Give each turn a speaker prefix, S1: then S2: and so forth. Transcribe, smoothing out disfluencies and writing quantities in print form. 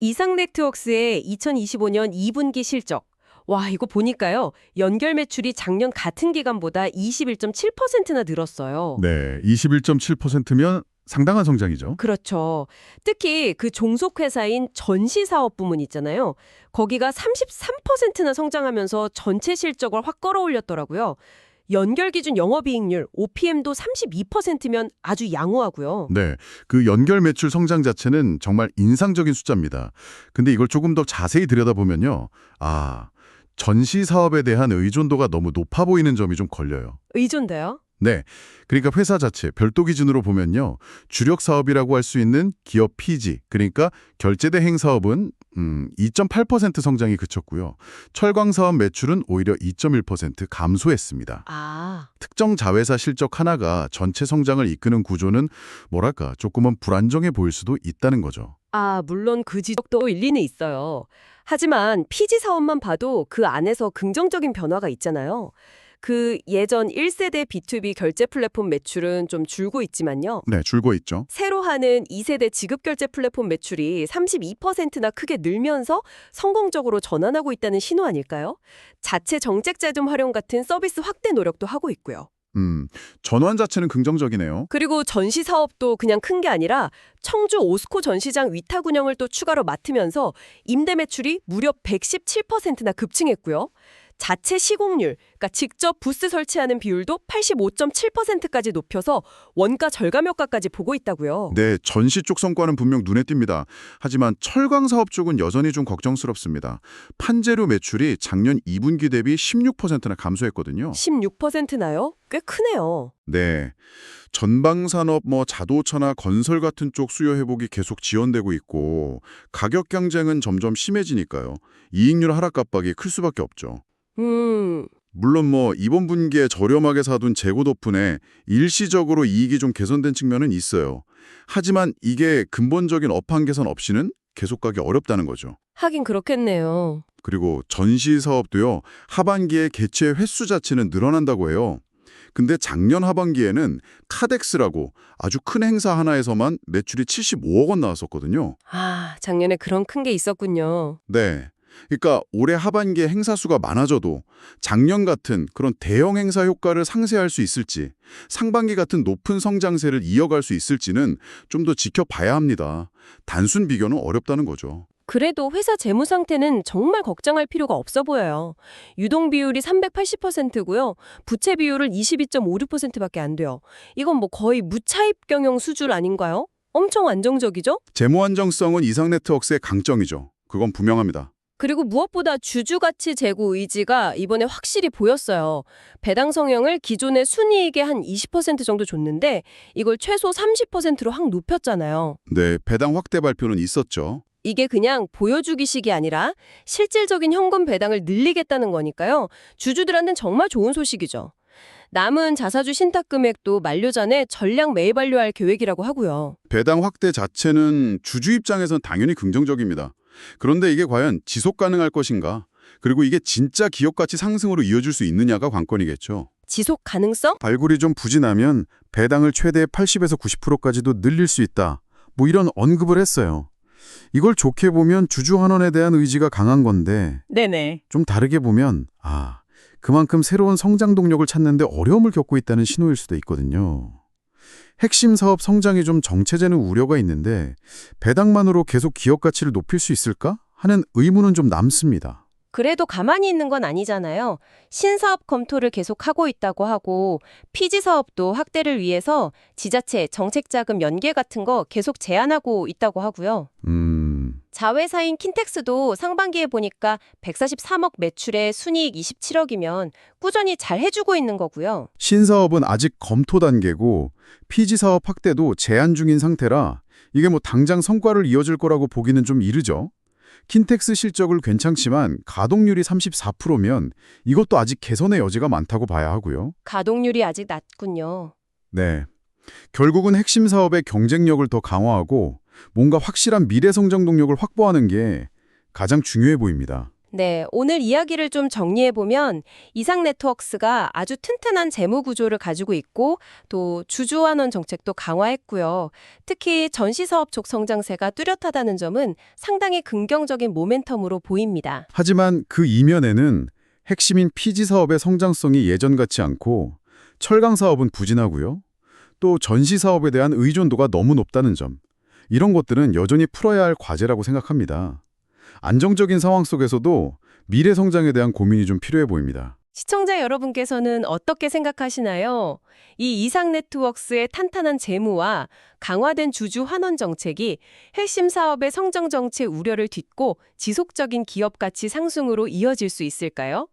S1: 이상네트웍스의 2025년 2분기 실적. 와, 이거 보니까요. 연결 매출이 작년 같은 기간보다 21.7%나 늘었어요.
S2: 네, 21.7%면 상당한 성장이죠.
S1: 그렇죠. 특히 그 종속회사인 전시사업 부문 있잖아요. 거기가 33%나 성장하면서 전체 실적을 확 끌어올렸더라고요. 연결 기준 영업이익률, OPM도 32%면 아주 양호하고요.
S2: 네, 그 연결 매출 성장 자체는 정말 인상적인 숫자입니다. 근데 이걸 조금 더 자세히 들여다보면요. 전시 사업에 대한 의존도가 너무 높아 보이는 점이 좀 걸려요.
S1: 의존돼요?
S2: 네, 그러니까 회사 자체 별도 기준으로 보면요. 주력 사업이라고 할 수 있는 기업 PG, 그러니까 결제대행 사업은 2.8% 성장이 그쳤고요. 철강 사업 매출은 오히려 2.1% 감소했습니다. 특정 자회사 실적 하나가 전체 성장을 이끄는 구조는 뭐랄까 조금은 불안정해 보일 수도 있다는 거죠.
S1: 물론 그 지적도 일리는 있어요. 하지만 피지 사업만 봐도 그 안에서 긍정적인 변화가 있잖아요. 그 예전 1세대 B2B 결제 플랫폼 매출은 좀 줄고 있지만요.
S2: 네, 줄고 있죠.
S1: 새로 하는 2세대 지급 결제 플랫폼 매출이 32%나 크게 늘면서 성공적으로 전환하고 있다는 신호 아닐까요? 자체 정책 자금 활용 같은 서비스 확대 노력도 하고 있고요.
S2: 전환 자체는 긍정적이네요.
S1: 그리고 전시 사업도 그냥 큰 게 아니라 청주 오스코 전시장 위탁 운영을 또 추가로 맡으면서 임대 매출이 무려 117%나 급증했고요. 자체 시공률, 그러니까 직접 부스 설치하는 비율도 85.7%까지 높여서 원가 절감 효과까지 보고 있다고요.
S2: 네, 전시 쪽 성과는 분명 눈에 띕니다. 하지만 철강 사업 쪽은 여전히 좀 걱정스럽습니다. 판재료 매출이 작년 2분기 대비 16%나 감소했거든요.
S1: 16%나요? 꽤 크네요.
S2: 네. 전방산업, 자동차나 건설 같은 쪽 수요 회복이 계속 지연되고 있고 가격 경쟁은 점점 심해지니까요. 이익률 하락 압박이 클 수밖에 없죠. 물론 이번 분기에 저렴하게 사둔 재고 덕분에 일시적으로 이익이 좀 개선된 측면은 있어요. 하지만 이게 근본적인 업황 개선 없이는 계속 가기 어렵다는 거죠.
S1: 하긴 그렇겠네요.
S2: 그리고 전시 사업도요. 하반기에 개최 횟수 자체는 늘어난다고 해요. 근데 작년 하반기에는 카덱스라고 아주 큰 행사 하나에서만 매출이 75억 원 나왔었거든요.
S1: 작년에 그런 큰 게 있었군요.
S2: 네. 그러니까 올해 하반기에 행사 수가 많아져도 작년 같은 그런 대형 행사 효과를 상쇄할 수 있을지, 상반기 같은 높은 성장세를 이어갈 수 있을지는 좀 더 지켜봐야 합니다. 단순 비교는 어렵다는 거죠.
S1: 그래도 회사 재무 상태는 정말 걱정할 필요가 없어 보여요. 유동 비율이 380%고요. 부채 비율을 22.56%밖에 안 돼요. 이건 거의 무차입 경영 수준 아닌가요? 엄청 안정적이죠?
S2: 재무 안정성은 이상네트웍스의 강점이죠. 그건 분명합니다.
S1: 그리고 무엇보다 주주가치 제고 의지가 이번에 확실히 보였어요. 배당 성향을 기존의 순이익의 한 20% 정도 줬는데 이걸 최소 30%로 확 높였잖아요.
S2: 네, 배당 확대 발표는 있었죠.
S1: 이게 그냥 보여주기식이 아니라 실질적인 현금 배당을 늘리겠다는 거니까요. 주주들한테는 정말 좋은 소식이죠. 남은 자사주 신탁 금액도 만료 전에 전량 매입 완료할 계획이라고 하고요.
S2: 배당 확대 자체는 주주 입장에선 당연히 긍정적입니다. 그런데 이게 과연 지속 가능할 것인가? 그리고 이게 진짜 기업 가치 상승으로 이어질 수 있느냐가 관건이겠죠.
S1: 지속 가능성?
S2: 발굴이 좀 부진하면 배당을 최대 80에서 90%까지도 늘릴 수 있다. 이런 언급을 했어요. 이걸 좋게 보면 주주 환원에 대한 의지가 강한 건데
S1: 네네.
S2: 좀 다르게 보면 그만큼 새로운 성장 동력을 찾는데 어려움을 겪고 있다는 신호일 수도 있거든요. 핵심 사업 성장이 좀 정체되는 우려가 있는데 배당만으로 계속 기업 가치를 높일 수 있을까 하는 의문은 좀 남습니다.
S1: 그래도 가만히 있는 건 아니잖아요. 신사업 검토를 계속하고 있다고 하고 피지 사업도 확대를 위해서 지자체 정책자금 연계 같은 거 계속 제안하고 있다고 하고요. 자회사인 킨텍스도 상반기에 보니까 143억 매출에 순이익 27억이면 꾸준히 잘 해주고 있는 거고요.
S2: 신사업은 아직 검토 단계고 피지 사업 확대도 제한 중인 상태라 이게 당장 성과를 이어질 거라고 보기는 좀 이르죠. 킨텍스 실적을 괜찮지만 가동률이 34%면 이것도 아직 개선의 여지가 많다고 봐야 하고요.
S1: 가동률이 아직 낮군요.
S2: 네. 결국은 핵심 사업의 경쟁력을 더 강화하고 뭔가 확실한 미래 성장 동력을 확보하는 게 가장 중요해 보입니다.
S1: 네, 오늘 이야기를 좀 정리해보면 이상네트워크스가 아주 튼튼한 재무 구조를 가지고 있고 또 주주환원 정책도 강화했고요. 특히 전시사업 쪽 성장세가 뚜렷하다는 점은 상당히 긍정적인 모멘텀으로 보입니다.
S2: 하지만 그 이면에는 핵심인 피지 사업의 성장성이 예전 같지 않고 철강 사업은 부진하고요. 또 전시 사업에 대한 의존도가 너무 높다는 점. 이런 것들은 여전히 풀어야 할 과제라고 생각합니다. 안정적인 상황 속에서도 미래 성장에 대한 고민이 좀 필요해 보입니다.
S1: 시청자 여러분께서는 어떻게 생각하시나요? 이 이상네트워크스의 탄탄한 재무와 강화된 주주 환원 정책이 핵심 사업의 성장 정체 우려를 딛고 지속적인 기업 가치 상승으로 이어질 수 있을까요?